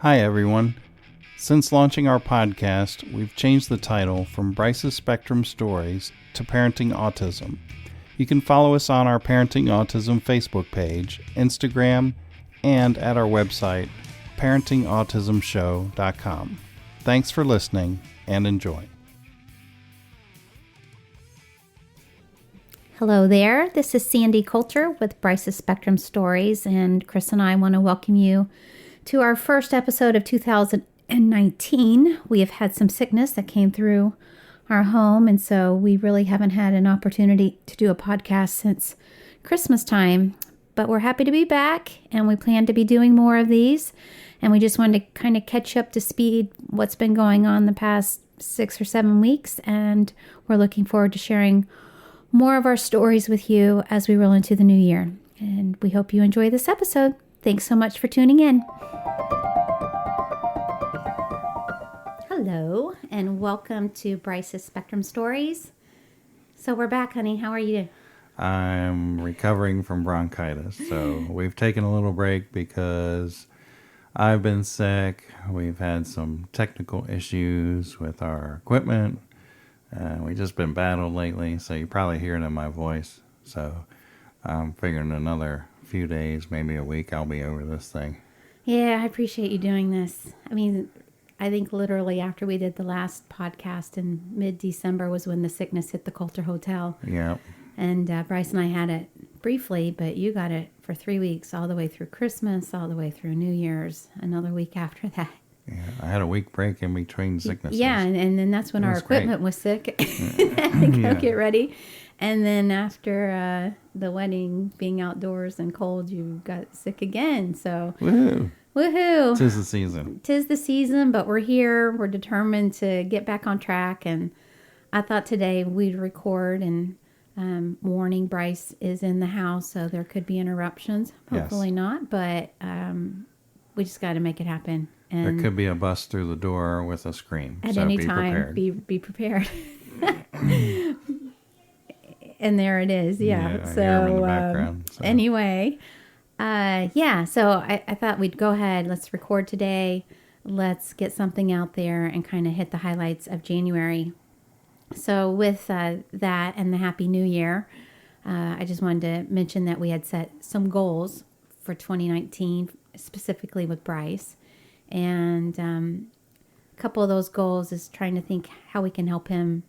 Hi, everyone. Since launching our podcast, we've changed the title from Bryce's Spectrum Stories to Parenting Autism. You can follow us on our Parenting Autism Facebook page, Instagram, and at our website, parentingautismshow.com. Thanks for listening and enjoy. Hello there, this is Sandy Coulter with Bryce's Spectrum Stories, and Chris and I want to welcome you to our first episode of 2019. We have had some sickness that came through our home, and so we really haven't had an opportunity to do a podcast since Christmas time, but we're happy to be back, and we plan to be doing more of these, and we just wanted to kind of catch up to speed what's been going on the past 6 or 7 weeks, and we're looking forward to sharing more of our stories with you as we roll into the new year. And we hope you enjoy this episode. Thanks so much for tuning in. Hello, and welcome to Bryce's Spectrum Stories. So we're back, honey. How are you? I'm recovering from bronchitis, so we've taken a little break because I've been sick. We've had some technical issues with our equipment. We've just been battled lately, so you probably hear it in my voice. So I'm figuring another few days, maybe a week, I'll be over this thing. Yeah, I appreciate you doing this. I mean, I think literally after we did the last podcast in mid-December was when the sickness hit the Coulter Hotel. Yeah. And Bryce and I had it briefly, but you got it for 3 weeks, all the way through Christmas, all the way through New Year's, another week after that. Yeah, I had a week break in between sicknesses. Yeah, and then that's when our equipment was sick. Had to go get ready. And then after the wedding, being outdoors and cold, you got sick again. So, Woohoo! Woohoo! 'Tis the season. 'Tis the season, but we're here. We're determined to get back on track. And I thought today we'd record and warning, Bryce is in the house, so there could be interruptions. Hopefully not, but we just got to make it happen. And there could be a bust through the door with a scream. At so any be time, prepared. be prepared. And there it is. Yeah. I So, hear 'em in the background, so. Anyway, so I thought we'd go ahead. Let's record today. Let's get something out there and kind of hit the highlights of January. So with that and the Happy New Year, I just wanted to mention that we had set some goals for 2019, specifically with Bryce. And a couple of those goals is trying to think how we can help him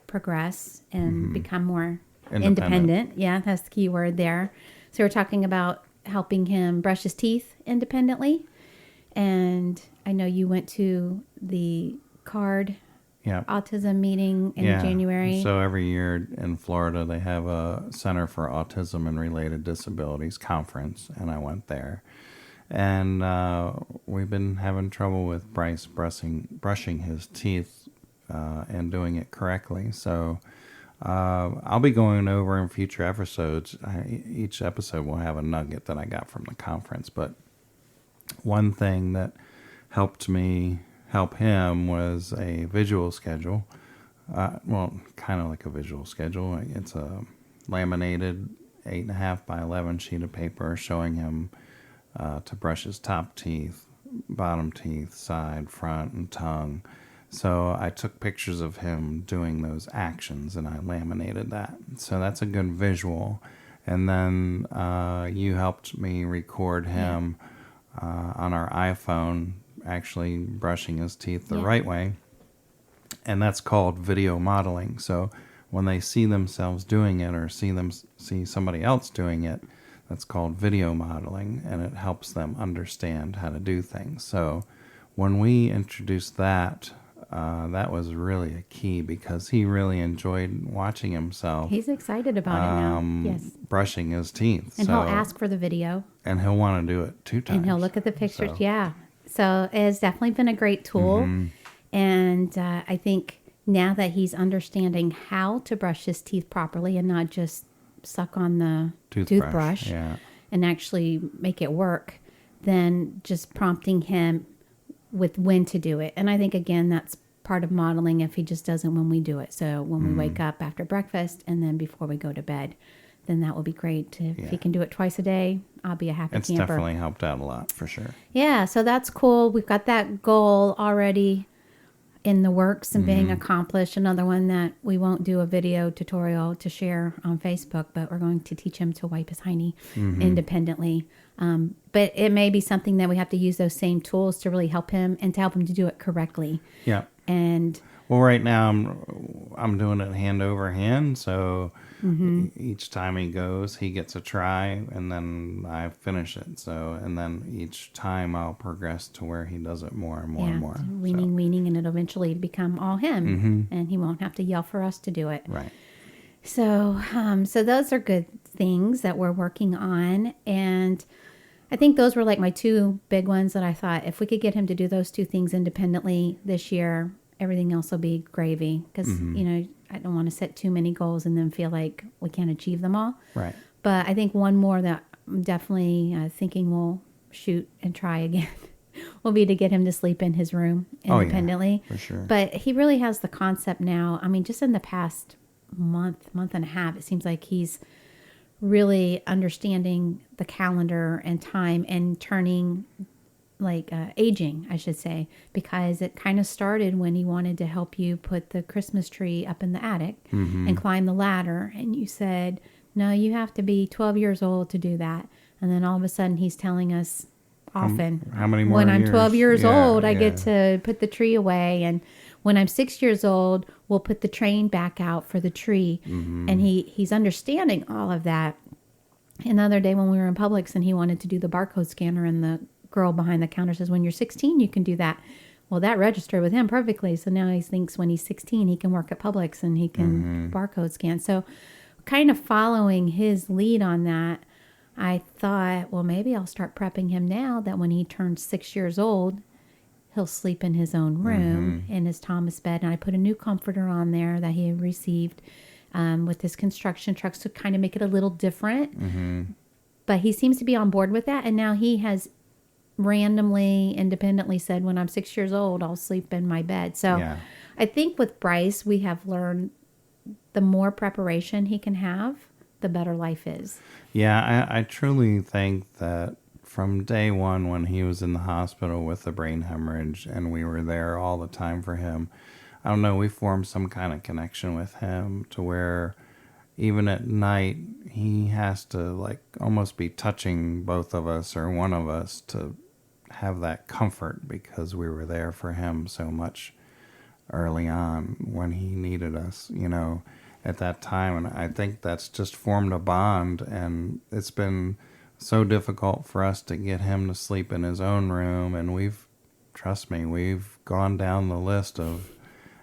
progress and become more independent. Yeah, that's the key word there. So we're talking about helping him brush his teeth independently. And I know you went to the autism meeting in January. So every year in Florida, they have a Center for Autism and Related Disabilities conference, and I went there. And we've been having trouble with Bryce brushing his teeth and doing it correctly. So I'll be going over in future episodes. Each episode will have a nugget that I got from the conference. But one thing that helped me help him was a visual schedule. Kind of like a visual schedule. It's a laminated 8.5 by 11 sheet of paper showing him to brush his top teeth, bottom teeth, side, front, and tongue. So I took pictures of him doing those actions and I laminated that. So that's a good visual. And then you helped me record him on our iPhone actually brushing his teeth the right way. And that's called video modeling. So when they see themselves doing it or see somebody else doing it, that's called video modeling, and it helps them understand how to do things. So when we introduced that, that was really a key because he really enjoyed watching himself. He's excited about it now. Yes. Brushing his teeth. And he'll ask for the video. And he'll want to do it 2 times. And he'll look at the pictures. So it has definitely been a great tool. And I think now that he's understanding how to brush his teeth properly and not just suck on the toothbrush and actually make it work, then just prompting him with when to do it. And I think, again, that's part of modeling if he just doesn't when we do it. So when we wake up after breakfast and then before we go to bed, then that will be great. If he can do it twice a day, I'll be a happy It's camper. definitely helped out a lot for sure. Yeah, so that's cool. We've got that goal already in the works and being accomplished. Another one that we won't do a video tutorial to share on Facebook, but we're going to teach him to wipe his hiney independently. But it may be something that we have to use those same tools to really help him and to help him to do it correctly. Yeah. And Well, right now I'm doing it hand over hand, so each time he goes, he gets a try, and then I finish it. So, and then each time I'll progress to where he does it more and more and more. weaning, and it'll eventually become all him, and he won't have to yell for us to do it. Right. So, so those are good things that we're working on, and I think those were like my two big ones that I thought if we could get him to do those two things independently this year, everything else will be gravy. Because I don't want to set too many goals and then feel like we can't achieve them all. Right. But I think one more that I'm definitely thinking we'll shoot and try again will be to get him to sleep in his room independently. For sure. But he really has the concept now. I mean, just in the past month and a half, it seems like he's really understanding the calendar and time and turning aging, I should say, because it kind of started when he wanted to help you put the Christmas tree up in the attic and climb the ladder. And you said, no, you have to be 12 years old to do that. And then all of a sudden he's telling us often, how many more when I'm years? 12 years Yeah, old, I get to put the tree away. And when I'm 6 years old, we'll put the train back out for the tree. And he's understanding all of that. Another day when we were in Publix and he wanted to do the barcode scanner, and the girl behind the counter says, when you're 16, you can do that. Well, that registered with him perfectly. So now he thinks when he's 16, he can work at Publix and he can barcode scan. So kind of following his lead on that, I thought, well, maybe I'll start prepping him now that when he turns 6 years old, he'll sleep in his own room in his Thomas bed. And I put a new comforter on there that he had received with his construction trucks to kind of make it a little different. But he seems to be on board with that. And now he has randomly, independently said, when I'm 6 years old, I'll sleep in my bed. So I think with Bryce, we have learned the more preparation he can have, the better life is. Yeah, I truly think that from day one when he was in the hospital with the brain hemorrhage and we were there all the time for him, I don't know, we formed some kind of connection with him to where even at night he has to almost be touching both of us or one of us to have that comfort, because we were there for him so much early on when he needed us, at that time. And I think that's just formed a bond, and it's been so difficult for us to get him to sleep in his own room. And trust me, we've gone down the list of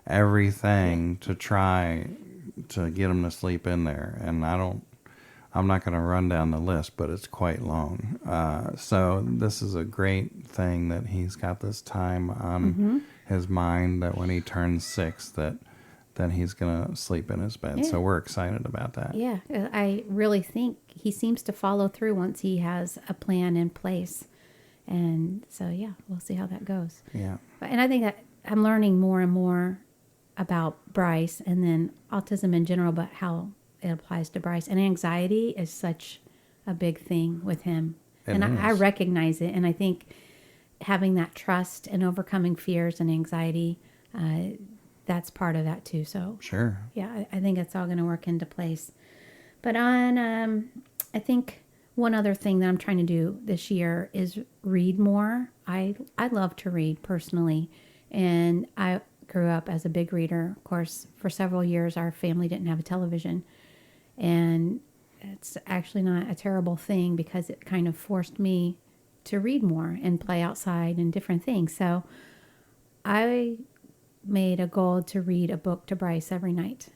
everything to try to get him to sleep in there. And I'm not going to run down the list, but it's quite long. So this is a great thing that he's got this time on his mind, that when he turns 6, that he's going to sleep in his bed. So we're excited about that. Yeah, I really think he seems to follow through once he has a plan in place. And so, we'll see how that goes. Yeah. And I think that I'm learning more and more about Bryce and then autism in general, but how it applies to Bryce. And anxiety is such a big thing with him. I recognize it. And I think having that trust and overcoming fears and anxiety, that's part of that too. So sure. Yeah, I think it's all going to work into place. But I think one other thing that I'm trying to do this year is read more. I love to read personally. And I grew up as a big reader. Of course, for several years, our family didn't have a television. And it's actually not a terrible thing, because it kind of forced me to read more and play outside and different things. So I made a goal to read a book to Bryce every night.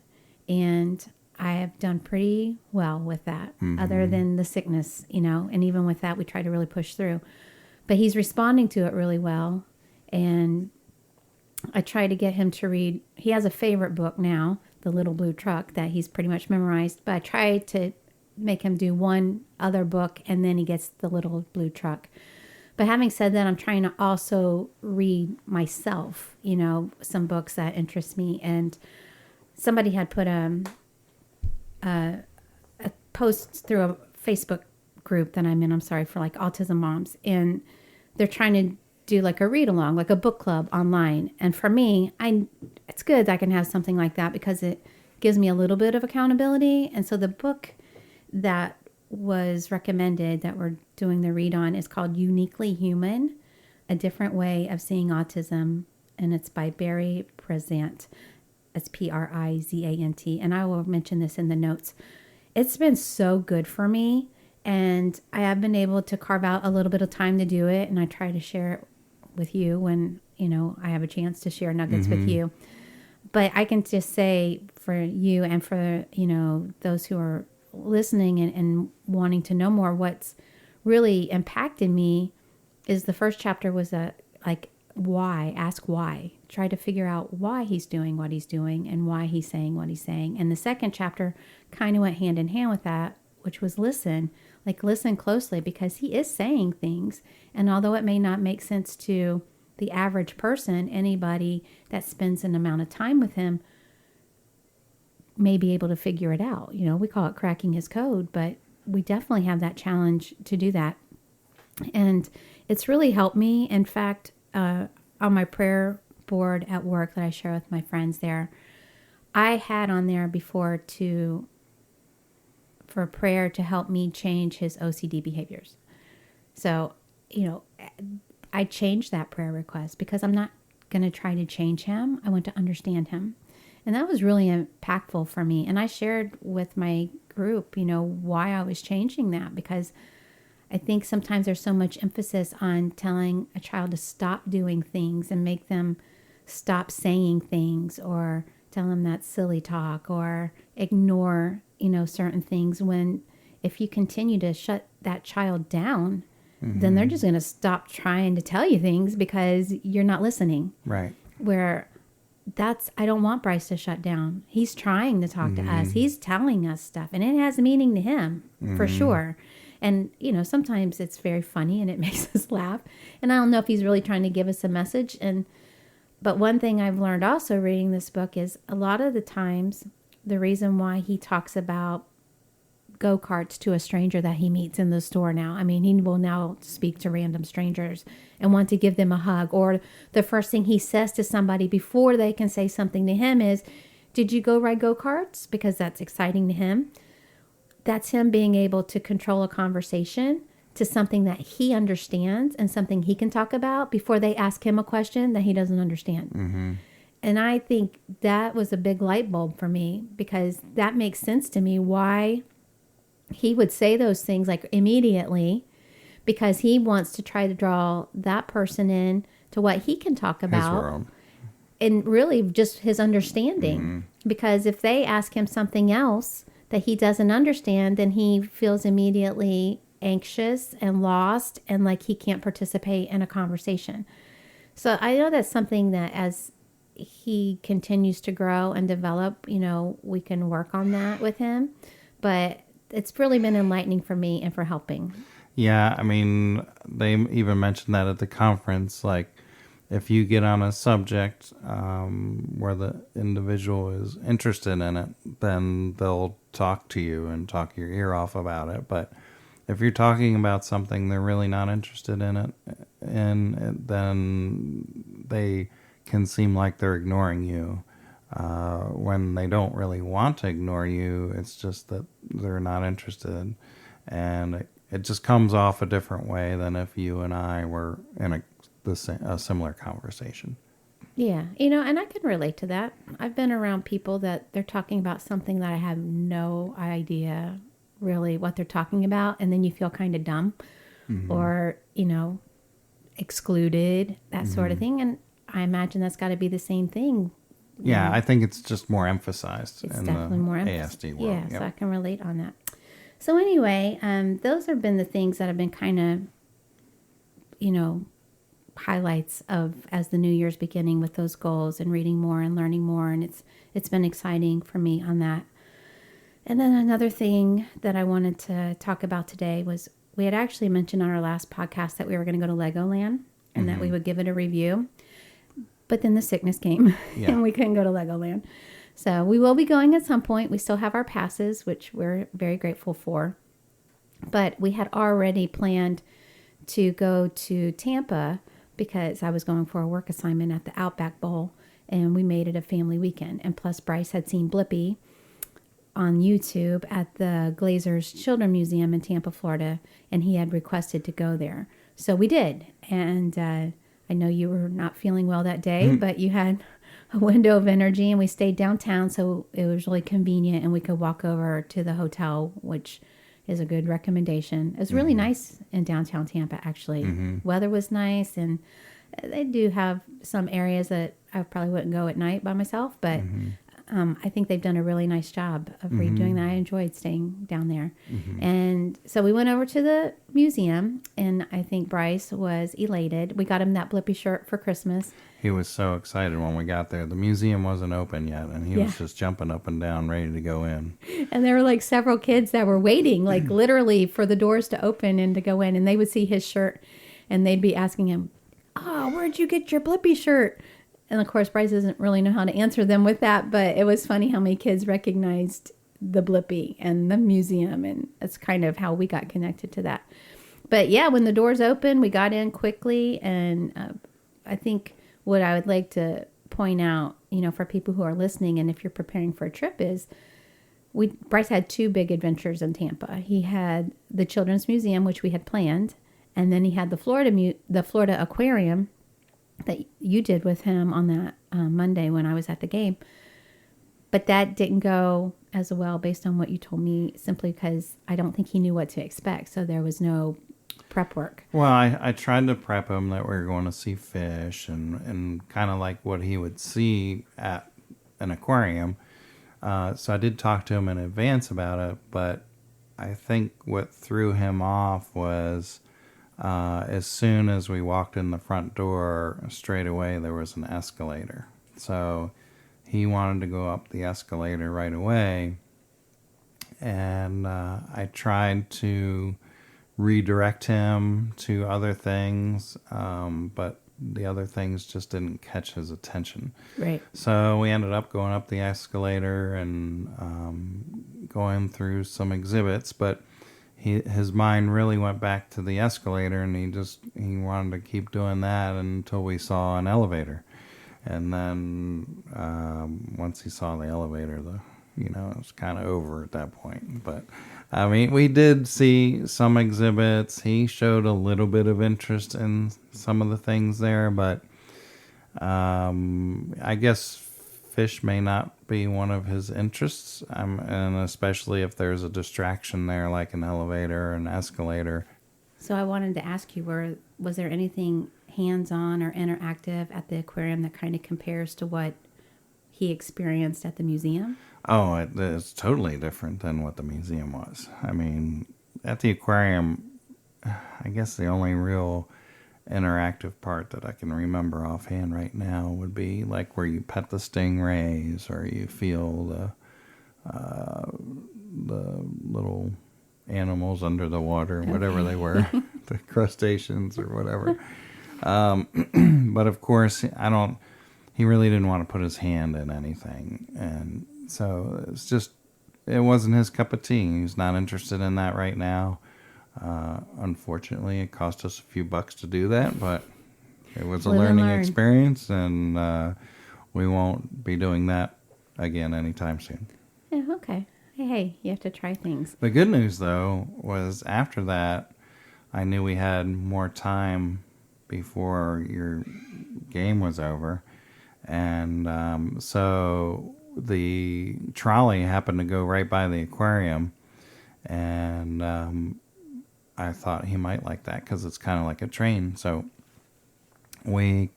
And I have done pretty well with that, other than the sickness, and even with that, we try to really push through. But he's responding to it really well. And I try to get him to read. He has a favorite book now, The Little Blue Truck, that he's pretty much memorized. But I try to make him do one other book, and then he gets The Little Blue Truck. But having said that, I'm trying to also read myself, some books that interest me. And somebody had put a post through a Facebook group that I'm in, I'm sorry, for like autism moms. And they're trying to do like a read along, like a book club online. And for me, it's good that I can have something like that because it gives me a little bit of accountability. And so the book that was recommended that we're doing the read on is called Uniquely Human, A Different Way of Seeing Autism. And it's by Barry Prezant. It's Prizant. And I will mention this in the notes. It's been so good for me. And I have been able to carve out a little bit of time to do it. And I try to share it with you when, I have a chance to share nuggets with you. But I can just say for you and for, those who are listening and wanting to know more, what's really impacted me is the first chapter was why, ask why, try to figure out why he's doing what he's doing and why he's saying what he's saying. And the second chapter kind of went hand in hand with that, which was listen closely because he is saying things. And although it may not make sense to the average person, anybody that spends an amount of time with him may be able to figure it out. We call it cracking his code, but we definitely have that challenge to do that. And it's really helped me. In fact, on my prayer board at work that I share with my friends there, I had on there before for prayer to help me change his OCD behaviors. So, I changed that prayer request because I'm not going to try to change him. I want to understand him. And that was really impactful for me. And I shared with my group, why I was changing that, because I think sometimes there's so much emphasis on telling a child to stop doing things and make them stop saying things or tell them that's silly talk or ignore, certain things, when if you continue to shut that child down, then they're just going to stop trying to tell you things because you're not listening. Right. Where I don't want Bryce to shut down. He's trying to talk to us. He's telling us stuff and it has meaning to him for sure. And, sometimes it's very funny and it makes us laugh. And I don't know if he's really trying to give us a message. But one thing I've learned also reading this book is a lot of the times the reason why he talks about go-karts to a stranger that he meets in the store now. I mean, he will now speak to random strangers and want to give them a hug. Or the first thing he says to somebody before they can say something to him is, "Did you go ride go-karts?" Because that's exciting to him. That's him being able to control a conversation to something that he understands and something he can talk about before they ask him a question that he doesn't understand. And I think that was a big light bulb for me because that makes sense to me why he would say those things like immediately, because he wants to try to draw that person in to what he can talk about and really just his understanding. Because if they ask him something else that he doesn't understand, then he feels immediately anxious and lost and like he can't participate in a conversation. So I know that's something that as he continues to grow and develop, we can work on that with him. But it's really been enlightening for me and for helping. Yeah, I mean, they even mentioned that at the conference. Like, if you get on a subject where the individual is interested in it, then they'll talk to you and talk your ear off about it. But if you're talking about something they're really not interested in it, then they can seem like they're ignoring you. When they don't really want to ignore you, it's just that they're not interested. And it just comes off a different way than if you and I were in a similar conversation. Yeah, and I can relate to that. I've been around people that they're talking about something that I have no idea really what they're talking about. And then you feel kind of dumb or, excluded, that sort of thing. And I imagine that's got to be the same thing. Yeah, I think it's just more emphasized It's in definitely the more ASD world. Yeah, so I can relate on that. So anyway, those have been the things that have been kind of, highlights of as the new year's beginning with those goals and reading more and learning more. And it's been exciting for me on that. And then another thing that I wanted to talk about today was we had actually mentioned on our last podcast that we were going to go to Legoland and that we would give it a review. But then the sickness came and we couldn't go to Legoland. So we will be going at some point. We still have our passes, which we're very grateful for. But we had already planned to go to Tampa because I was going for a work assignment at the Outback Bowl, and we made it a family weekend. And plus, Bryce had seen Blippi on YouTube at the Glazer's Children Museum in Tampa, Florida, and he had requested to go there. So we did. And I know you were not feeling well that day, but you had a window of energy, and we stayed downtown, so it was really convenient, and we could walk over to the hotel, which is a good recommendation. It was really nice in downtown Tampa, actually. Weather was nice, and they do have some areas that I probably wouldn't go at night by myself, but I think they've done a really nice job of redoing that. I enjoyed staying down there. And so we went over to the museum, and I think Bryce was elated. We got him that Blippi shirt for Christmas. He was so excited when we got there. The museum wasn't open yet, and he was just jumping up and down, ready to go in. And there were like several kids that were waiting, like literally for the doors to open and to go in. And they would see his shirt, and they'd be asking him, "Oh, where'd you get your Blippi shirt?" And of course, Bryce doesn't really know how to answer them with that, but it was funny how many kids recognized the Blippi and the museum, and that's kind of how we got connected to that. But yeah, when the doors opened, we got in quickly, and I think what I would like to point out, for people who are listening, and if you're preparing for a trip, is Bryce had two big adventures in Tampa. He had the Children's Museum, which we had planned, and then he had the Florida Aquarium that you did with him on that Monday when I was at the game. But that didn't go as well based on what you told me, simply because I don't think he knew what to expect. So there was no prep work. Well, I tried to prep him that we were going to see fish and kind of like what he would see at an aquarium. So I did talk to him in advance about it, but I think what threw him off was as soon as we walked in the front door, straight away there was an escalator. So he wanted to go up the escalator right away, and I tried to redirect him to other things, but the other things just didn't catch his attention. Right. So we ended up going up the escalator and going through some exhibits, but his mind really went back to the escalator, and he wanted to keep doing that until we saw an elevator. And then once he saw the elevator, it was kind of over at that point. But I mean, we did see some exhibits. He showed a little bit of interest in some of the things there, but I guess fish may not be one of his interests, and especially if there's a distraction there, like an elevator or an escalator. So I wanted to ask you, was there anything hands-on or interactive at the aquarium that kind of compares to what he experienced at the museum? Oh, it's totally different than what the museum was. I mean, at the aquarium, I guess the only real interactive part that I can remember offhand right now would be like where you pet the stingrays, or you feel the little animals under the water, whatever they were, the crustaceans or whatever. But of course, he really didn't want to put his hand in anything. And so it wasn't his cup of tea. He's not interested in that right now. Unfortunately, it cost us a few bucks to do that, but it was a learning experience, and we won't be doing that again anytime soon. Yeah, okay. Hey, you have to try things. The good news, though, was after that, I knew we had more time before your game was over. And so the trolley happened to go right by the aquarium. And I thought he might like that because it's kind of like a train. So we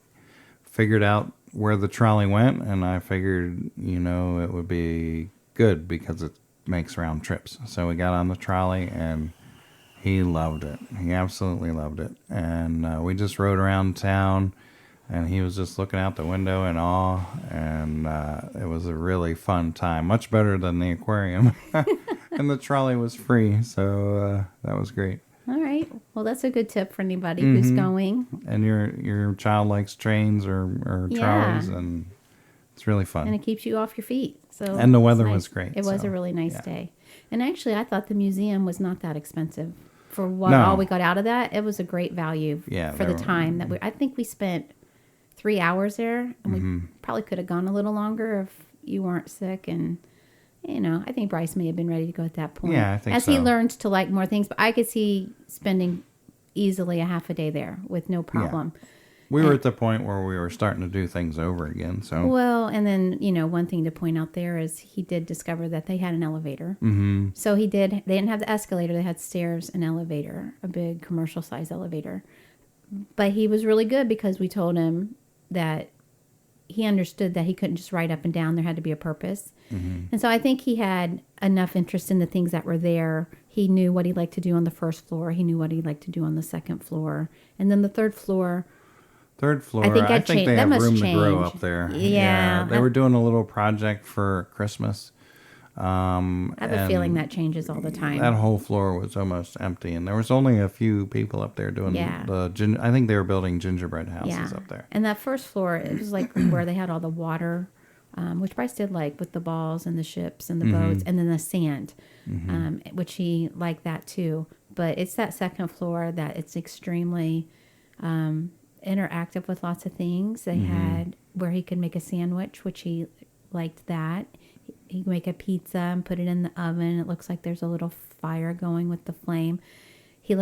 figured out where the trolley went, and I figured, it would be good because it makes round trips. So we got on the trolley, and he loved it. He absolutely loved it. And we just rode around town, and he was just looking out the window in awe, and it was a really fun time. Much better than the aquarium. And the trolley was free, so that was great. All right. Well, that's a good tip for anybody who's going. And your child likes trains or trolleys, and It's really fun. And it keeps you off your feet. So And the weather it's nice. was great, It was so, a really nice yeah. day. And actually, I thought the museum was not that expensive. For what No. all we got out of that, it was a great value Yeah, for the time that I think we spent 3 hours there, and we probably could have gone a little longer if you weren't sick. And I think Bryce may have been ready to go at that point. Yeah, I think as so. he learned to like more things. But I could see spending easily a half a day there with no problem. We were at the point where we were starting to do things over again. So Well, and then, one thing to point out there is he did discover that they had an elevator. Mm-hmm. So they didn't have the escalator, they had stairs and elevator, a big commercial size elevator. But he was really good because we told him that he understood that he couldn't just ride up and down. There had to be a purpose. Mm-hmm. And so I think he had enough interest in the things that were there. He knew what he liked to do on the first floor. He knew what he liked to do on the second floor. And then the third floor, third floor, I think I think they that have must room to grow change. up there. Yeah. They were doing a little project for Christmas. I have a and feeling that changes all the time. That whole floor was almost empty, and there was only a few people up there doing Yeah. I think they were building gingerbread houses up there. And that first floor, it was like where they had all the water, which Bryce did like with the balls and the ships and the boats, and then the sand, which he liked that too. But it's that second floor that it's extremely interactive with lots of things. They had where he could make a sandwich, which he liked that. He could make a pizza and put it in the oven. It looks like there's a little fire going with the flame. He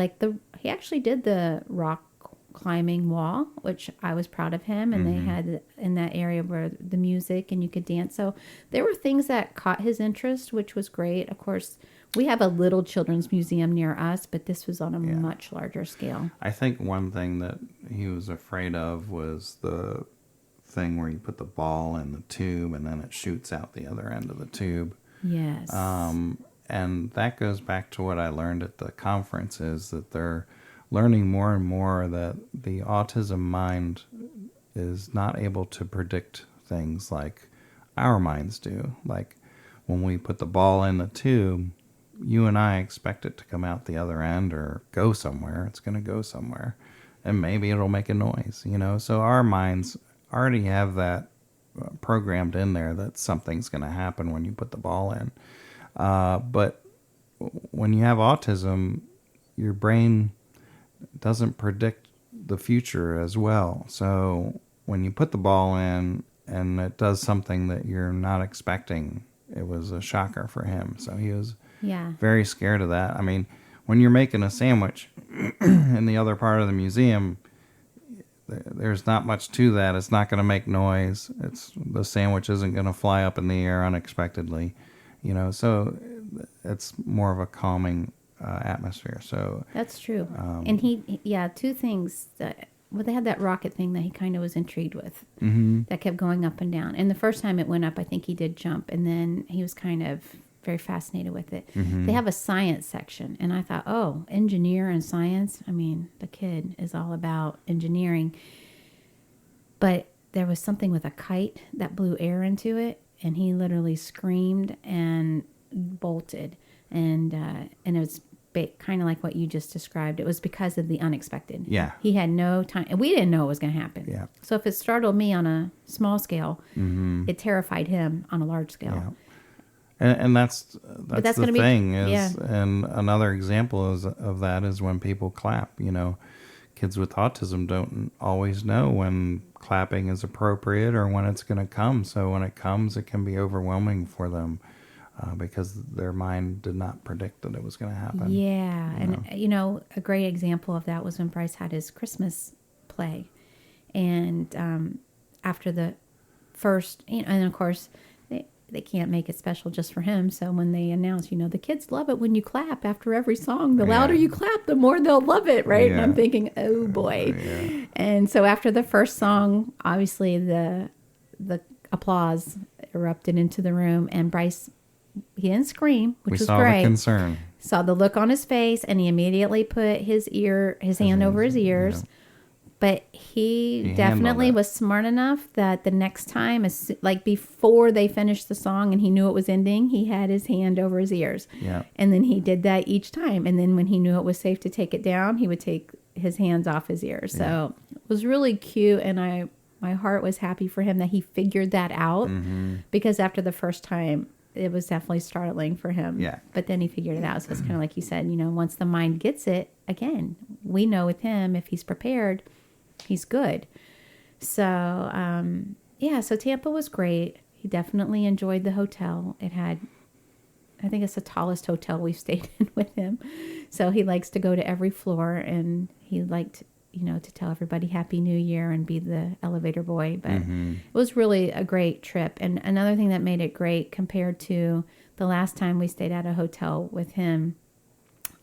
actually did the rock climbing wall, which I was proud of him. And they had in that area where the music and you could dance. So there were things that caught his interest, which was great. Of course, we have a little children's museum near us, but this was on a much larger scale. I think one thing that he was afraid of was the thing where you put the ball in the tube and then it shoots out the other end of the tube. Yes. And that goes back to what I learned at the conference, is that they're learning more and more that the autism mind is not able to predict things like our minds do. Like when we put the ball in the tube, you and I expect it to come out the other end or go somewhere. It's going to go somewhere. And maybe it'll make a noise, So our minds already have that programmed in there that something's going to happen when you put the ball in. But when you have autism, your brain doesn't predict the future as well. So when you put the ball in and it does something that you're not expecting, it was a shocker for him. So he was very scared of that. I mean, when you're making a sandwich in the other part of the museum, there's not much to that. It's not going to make noise. The sandwich isn't going to fly up in the air unexpectedly, So it's more of a calming atmosphere. So that's true. And two things they had that rocket thing that he kind of was intrigued with, that kept going up and down. And the first time it went up, I think he did jump, and then he was kind of very fascinated with it. They have a science section, and I thought, oh, engineer and science. I mean, the kid is all about engineering. But there was something with a kite that blew air into it, and he literally screamed and bolted. And it was kind of like what you just described. It was because of the unexpected. Yeah. He had no time. And we didn't know it was going to happen. Yeah. So if it startled me on a small scale, it terrified him on a large scale. Yeah. And that's the thing is, and another example of that is when people clap. Kids with autism don't always know when clapping is appropriate or when it's going to come. So when it comes, it can be overwhelming for them because their mind did not predict that it was going to happen. Yeah, and a great example of that was when Bryce had his Christmas play, and after the first, and of course. They can't make it special just for him. So when they announce, the kids love it when you clap after every song. The louder you clap, the more they'll love it, right? Yeah. And I'm thinking, oh boy. Yeah. And so after the first song, obviously the applause erupted into the room, and Bryce, he didn't scream, which was great. We saw the concern. Saw the look on his face, and he immediately put his hand over his ears. Yeah. But he definitely was smart enough that the next time, like before they finished the song and he knew it was ending, he had his hand over his ears. Yeah. And then he did that each time. And then when he knew it was safe to take it down, he would take his hands off his ears. So it was really cute. And I my heart was happy for him that he figured that out, because after the first time, it was definitely startling for him. Yeah. But then he figured it out. So it's kind of like you said, once the mind gets it, again, we know with him, if he's prepared, he's good. So, so Tampa was great. He definitely enjoyed the hotel. It had, I think it's the tallest hotel we've stayed in with him. So he likes to go to every floor, and he liked, to tell everybody Happy New Year and be the elevator boy. But it was really a great trip. And another thing that made it great compared to the last time we stayed at a hotel with him,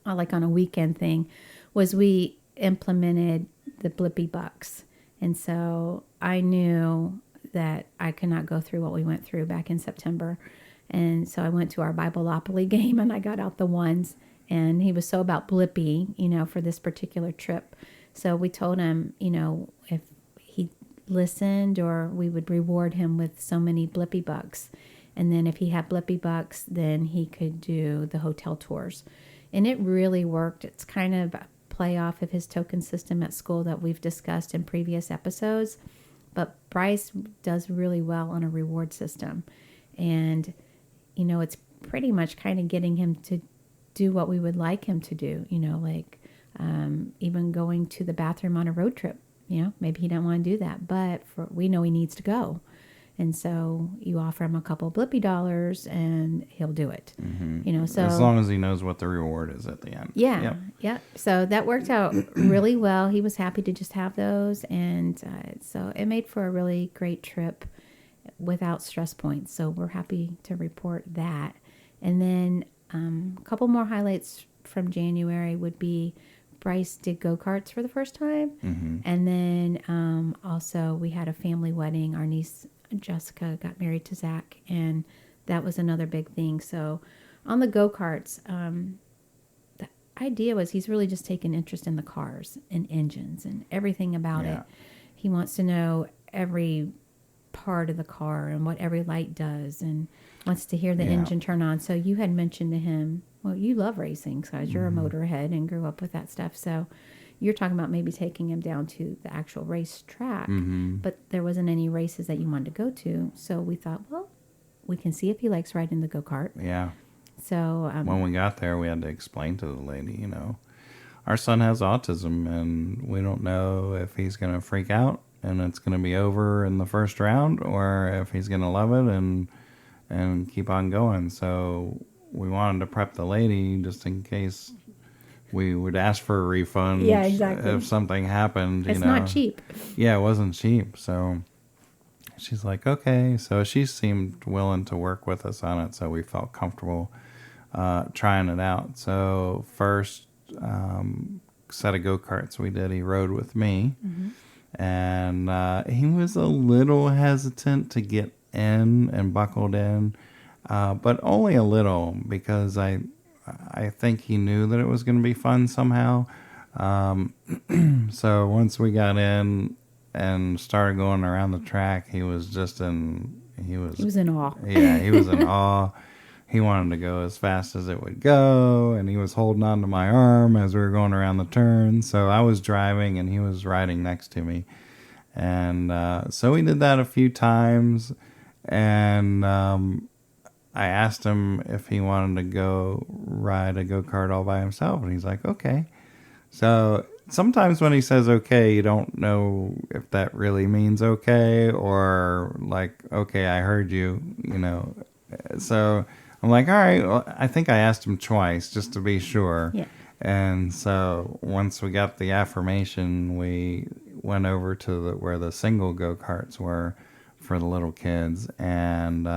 like on a weekend thing, was we implemented the Blippy Bucks. And so I knew that I could not go through what we went through back in September. And so I went to our Bibleopoly game and I got out the ones. And he was so about Blippy, for this particular trip. So we told him, if he listened, or we would reward him with so many Blippy Bucks. And then if he had Blippy Bucks, then he could do the hotel tours. And it really worked. It's kind of a play off of his token system at school that we've discussed in previous episodes. But Bryce does really well on a reward system. And, it's pretty much kind of getting him to do what we would like him to do, even going to the bathroom on a road trip. Maybe he didn't want to do that, but we know he needs to go. And so you offer him a couple of Blippy dollars and he'll do it. So as long as he knows what the reward is at the end. Yeah. Yep. So that worked out really well. He was happy to just have those. And so it made for a really great trip without stress points. So we're happy to report that. And then a couple more highlights from January would be Bryce did go-karts for the first time. And then also we had a family wedding. Our niece Jessica got married to Zach, and that was another big thing. So on the go-karts, the idea was he's really just taken interest in the cars and engines and everything about it. He wants to know every part of the car and what every light does, and wants to hear the engine turn on. So you had mentioned to him, well, you love racing because you're a motorhead and grew up with that stuff. So you're talking about maybe taking him down to the actual race track, but there wasn't any races that you wanted to go to. So we thought, well, we can see if he likes riding the go-kart. Yeah. So when we got there, we had to explain to the lady, our son has autism, and we don't know if he's going to freak out and it's going to be over in the first round, or if he's going to love it and keep on going. So we wanted to prep the lady just in case we would ask for a refund. Yeah, exactly. If something happened. It's not cheap. Yeah, it wasn't cheap. So she's like, okay. So she seemed willing to work with us on it, so we felt comfortable trying it out. So first set of go-karts we did, he rode with me. And he was a little hesitant to get in and buckled in, but only a little, because I think he knew that it was going to be fun somehow. So once we got in and started going around the track, he was in awe. Yeah, he was in awe. He wanted to go as fast as it would go, and he was holding on to my arm as we were going around the turn. So I was driving, and he was riding next to me. And so we did that a few times, and I asked him if he wanted to go ride a go-kart all by himself, and he's like, okay. So sometimes when he says okay, you don't know if that really means okay, or like, okay, I heard you, So I'm like, all right, well, I think I asked him twice just to be sure. Yeah. And so once we got the affirmation, we went over to where the single go-karts were for the little kids. And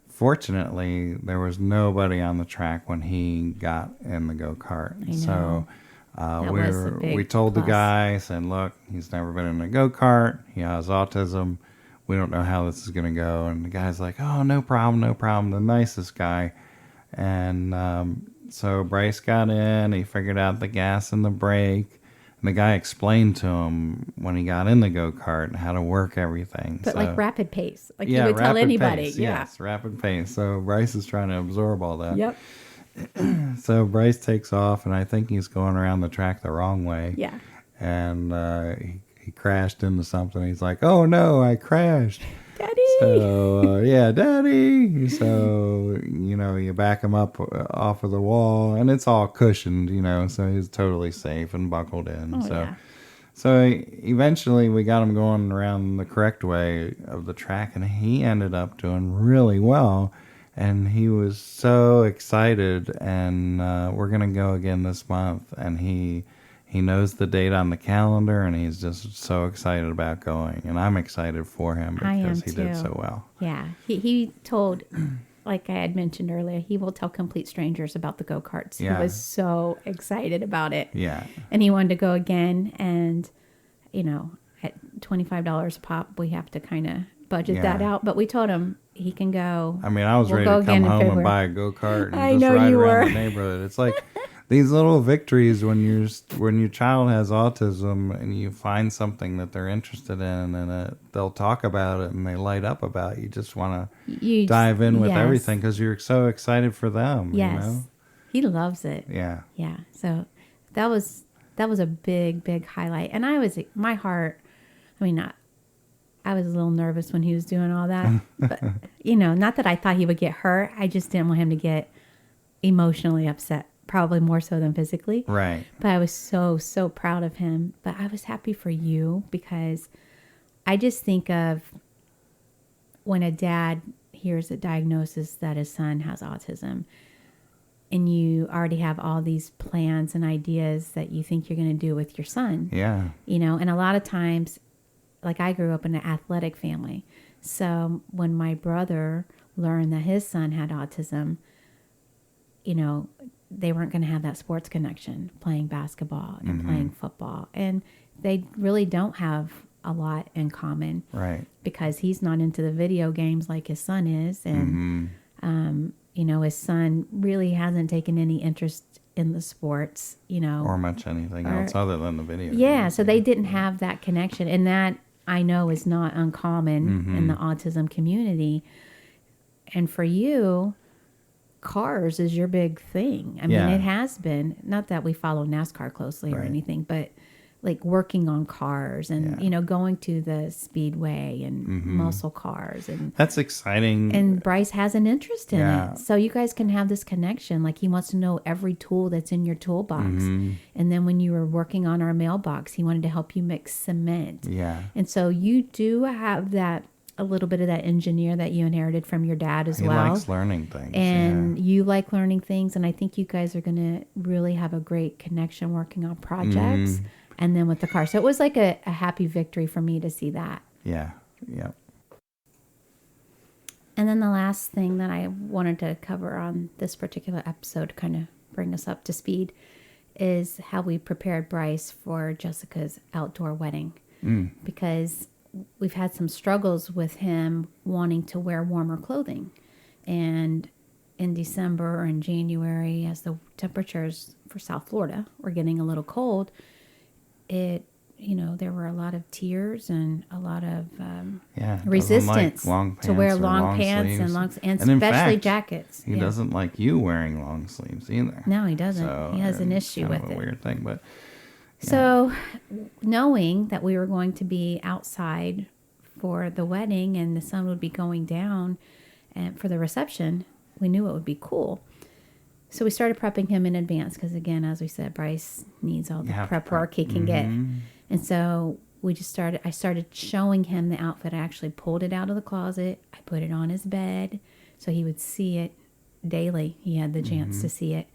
fortunately, there was nobody on the track when he got in the go-kart. So we told the guy, saying, look, he's never been in a go-kart. He has autism. We don't know how this is going to go. And the guy's like, oh, no problem. The nicest guy. And so Bryce got in. He figured out the gas and the brake. And the guy explained to him when he got in the go-kart how to work everything. But like rapid pace. Like you would tell anybody. Pace, yes, rapid pace. So Bryce is trying to absorb all that. Yep. So Bryce takes off, and I think he's going around the track the wrong way. Yeah. And he crashed into something. He's like, "Oh no, I crashed." Daddy. So yeah, Daddy. So you back him up off of the wall, and it's all cushioned, so he's totally safe and buckled in. Oh, yeah. So eventually we got him going around the correct way of the track, and he ended up doing really well. And he was so excited, and we're going to go again this month. And he knows the date on the calendar, and he's just so excited about going. And I'm excited for him because he did so well. Yeah. He told, like I had mentioned earlier, he will tell complete strangers about the go-karts. Yeah. He was so excited about it. Yeah. And he wanted to go again. And, at $25 a pop, we have to kind of budget that out. But we told him he can go. I mean, I was ready to come home and buy a go-kart and just ride around the neighborhood. It's like these little victories when your child has autism and you find something that they're interested in, and they'll talk about it and they light up about it. You just want to dive in with everything because you're so excited for them. Yes. He loves it. Yeah. Yeah. So that was a big, big highlight. And I was a little nervous when he was doing all that, but not that I thought he would get hurt. I just didn't want him to get emotionally upset, probably more so than physically. Right. But I was so, so proud of him. But I was happy for you because I just think of when a dad hears a diagnosis that his son has autism, and you already have all these plans and ideas that you think you're going to do with your son. Yeah. And a lot of times, like I grew up in an athletic family. So when my brother learned that his son had autism, they weren't going to have that sports connection, playing basketball and playing football. And they really don't have a lot in common. Right. Because he's not into the video games like his son is. And, his son really hasn't taken any interest in the sports, Or much anything else other than the video games. So they didn't have that connection. And that, I know, is not uncommon in the autism community. And for you, cars is your big thing. I mean, it has been. Not that we follow NASCAR closely or anything, but like working on cars and, going to the speedway and muscle cars. And that's exciting. And Bryce has an interest in it. So you guys can have this connection. Like he wants to know every tool that's in your toolbox. And then when you were working on our mailbox, he wanted to help you mix cement. Yeah. And so you do have that, a little bit of that engineer that you inherited from your dad as well. He likes learning things. And you like learning things. And I think you guys are going to really have a great connection working on projects. And then with the car. So it was like a happy victory for me to see that. Yeah. Yep. And then the last thing that I wanted to cover on this particular episode to kind of bring us up to speed is how we prepared Bryce for Jessica's outdoor wedding. Because we've had some struggles with him wanting to wear warmer clothing. And in December and January, as the temperatures for South Florida were getting a little cold, there were a lot of tears and a lot of resistance to wear long pants and especially fact, jackets. He doesn't like you wearing long sleeves either. No, he doesn't. So, he has an issue with it. Weird thing, but so knowing that we were going to be outside for the wedding and the sun would be going down and for the reception, we knew it would be cool. So we started prepping him in advance because, again, as we said, Bryce needs all the prep work he can get. And so I started showing him the outfit. I actually pulled it out of the closet. I put it on his bed so he would see it daily. He had the chance to see it.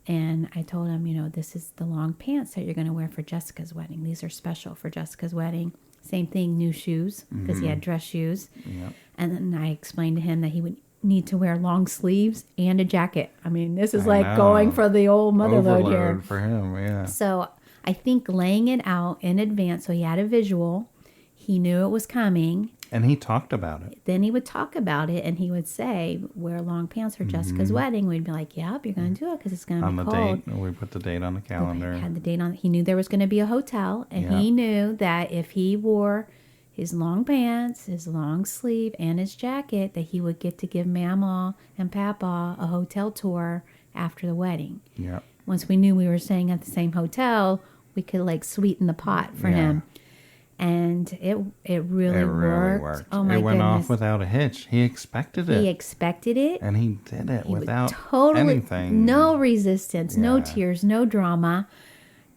And I told him, this is the long pants that you're going to wear for Jessica's wedding. These are special for Jessica's wedding. Same thing, new shoes, because he had dress shoes. Yep. And then I explained to him that he would need to wear long sleeves and a jacket. I mean, this is like going for the old mother load here. For him, yeah. So I think laying it out in advance so he had a visual, he knew it was coming. And he talked about it. Then he would talk about it and he would say, wear long pants for Jessica's wedding. We'd be like, yep, you're going to do it because it's going to be cold. On the date, we put the date on the calendar. We had the date on. He knew there was going to be a hotel and he knew that if he wore his long pants, his long sleeve, and his jacket, that he would get to give Mama and Papa a hotel tour after the wedding. Yeah. Once we knew we were staying at the same hotel, we could like sweeten the pot for him. And it really worked. Oh my It went goodness. off without a hitch. He expected it. He expected it. And he did it without Totally anything. no resistance, no Yeah. tears, no drama.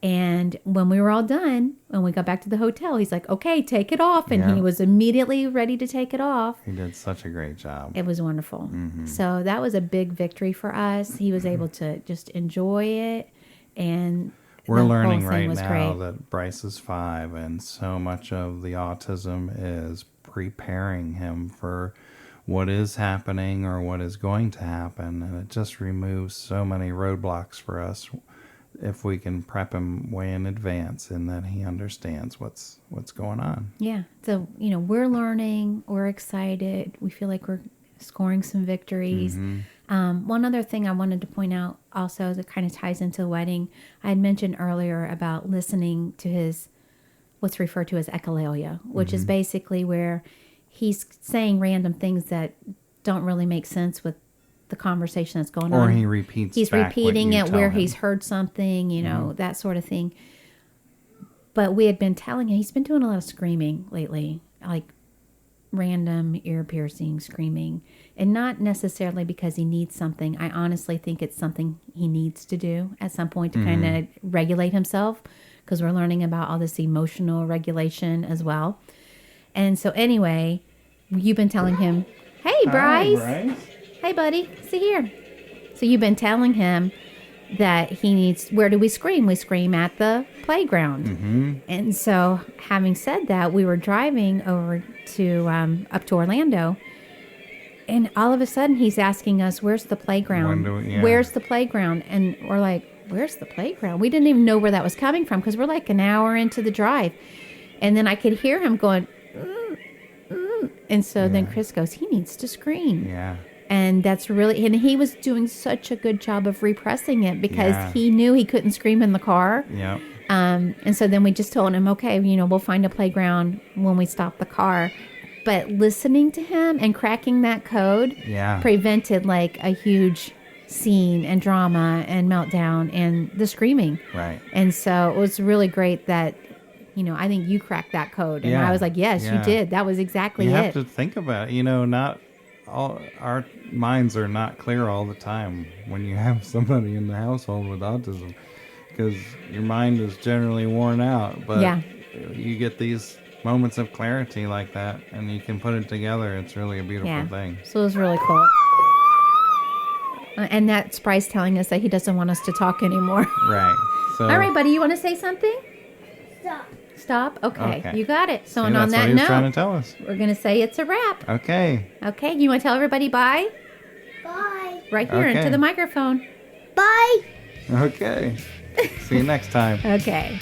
And when we were all done, when we got back to the hotel, he's like, okay, take it off. And Yeah. he was immediately ready to take it off. He did such a great job. It was wonderful. Mm-hmm. So that was a big victory for us. He was able to just enjoy it. And We're the whole learning thing right was now great. that Bryce is 5, and so much of the autism is preparing him for what is happening or what is going to happen. And it just removes so many roadblocks for us if we can prep him way in advance and that he understands what's going on. Yeah. So, we're learning. We're excited. We feel like we're scoring some victories. One other thing I wanted to point out also that kind of ties into the wedding, I had mentioned earlier about listening to his, what's referred to as echolalia, which is basically where he's saying random things that don't really make sense with the conversation that's going on. Or he repeats He's back repeating what you it tell where him. he's heard something, that sort of thing. But we had been telling him, he's been doing a lot of screaming lately, like random ear piercing screaming, and not necessarily because he needs something. I honestly think it's something he needs to do at some point to kind of regulate himself, because we're learning about all this emotional regulation as well. And so anyway, you've been telling him, hey, Bryce. Hi, Bryce. Hey, buddy, see here. So you've been telling him that he needs, where do we scream? We scream at the playground. And so having said that, we were driving over to, up to Orlando, and all of a sudden he's asking us, where's the playground? Where's the playground? And we're like, where's the playground? We didn't even know where that was coming from, because we're like an hour into the drive. And then I could hear him going, and so then Chris goes, he needs to scream. Yeah. And that's really, and he was doing such a good job of repressing it, because he knew he couldn't scream in the car. Yep. And so then we just told him, okay, we'll find a playground when we stop the car. But listening to him and cracking that code prevented like a huge scene and drama and meltdown and the screaming. Right. And so it was really great that, I think you cracked that code. And I was like, yes, you did. That was exactly you it. You have to think about it. Not all our minds are not clear all the time when you have somebody in the household with autism, because your mind is generally worn out. But you get these moments of clarity like that, and you can put it together. It's really a beautiful thing. So it was really cool. And that's Bryce telling us that he doesn't want us to talk anymore. Right. So, all right, buddy, you want to say something? Stop? Okay. You got it. So, and on that note, note, trying to tell us. We're going to say it's a wrap. Okay. Okay, you want to tell everybody bye? Bye. Right here into the microphone. Bye. Okay. See you next time. Okay.